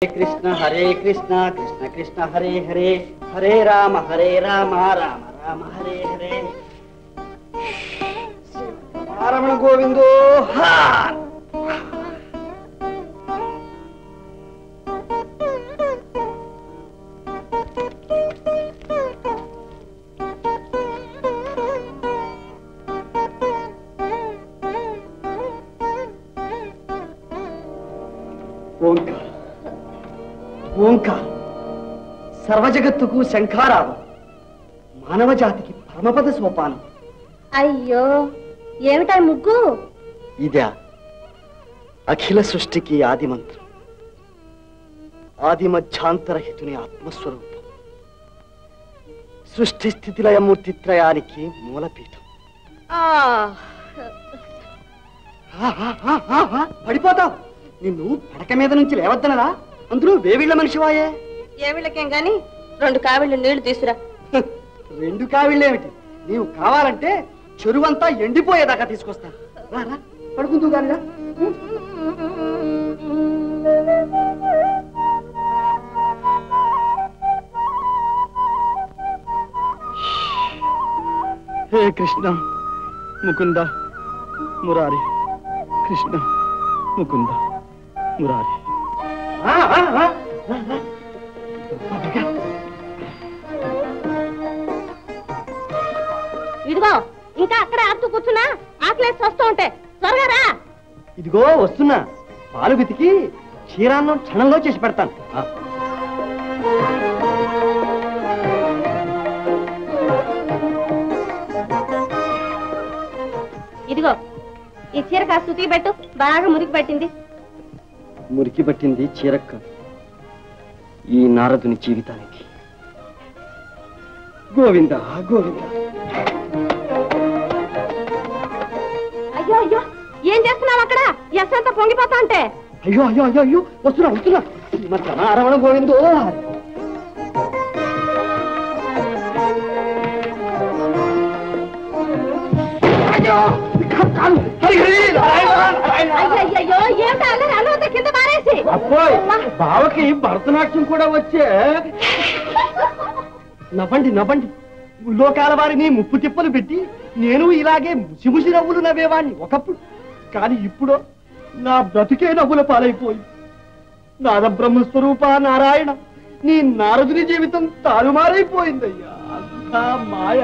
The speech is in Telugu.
हरे कृष्ण कृष्ण कृष्ण हरे हरे हरे राम राम राम हरे हरे रमण गोविंदो ओंकार ओंकार सर्वजगत्तुकु शंखारावं मानव जातिकी परमपद सोपानं अय्यो ఏమిటా ముగ్గు ఇదా అఖిల సృష్టికి ఆది మంత్రం ఆది మధ్యాంతరహితుని ఆత్మస్వరూపం సృష్టి స్థితి లయ మూర్తి త్రయానికి మూలపీఠం పడిపోతావు నిన్ను పడక మీద నుంచి లేవద్దనరా అందులో వేవిళ్ళ మనిషివాయే ఏవిళ్ళకేం గాని రెండు కావిళ్ళు నీళ్లు తీసురా రెండు కావిళ్ళేమిటి నీవు కావాలంటే చెరువంతా ఎండిపోయేదాకా తీసుకొస్తాను రారా పడుకుంటూ గానిరా హే కృష్ణ ముకుంద మురారి కృష్ణ ముకుంద మురారి ఇదిగో ఇంకా అక్కడే ఆడుతూ కూర్చున్నా ఆకలేసి వస్తూ ఉంటే త్వరగా రా ఇదిగో వస్తున్నా పాలు బితికి క్షీరాన్నం క్షణంలో చేసి పెడతాను ఇదిగో ఈ చీర కాస్త ఉతికి పెట్టు బాగా మురికి పట్టింది మురికి పట్టింది చీరక్క ఈ నారదుని జీవితానికి గోవింద గోవింద అయ్యో అయ్యో ఏం చేస్తున్నావు అక్కడ ఎస్సంతా పొంగిపోతా అంటే అయ్యో అయ్యో అయ్యో అయ్యో వస్తున్నా వస్తున్నా రమణ గోవిందో బావకి భరతనాట్యం కూడా వచ్చే నవ్వండి నవ్వండి లోకాల వారిని ముప్పు తిప్పలు పెట్టి నేను ఇలాగే ముసిముసి నవ్వులు నవ్వేవాణ్ణి ఒకప్పుడు కానీ ఇప్పుడు నా బ్రతుకే నవ్వుల పాలైపోయి నాద బ్రహ్మస్వరూప నారాయణ నీ నారదుని జీవితం తారుమారైపోయిందయ్యా అంతా మాయ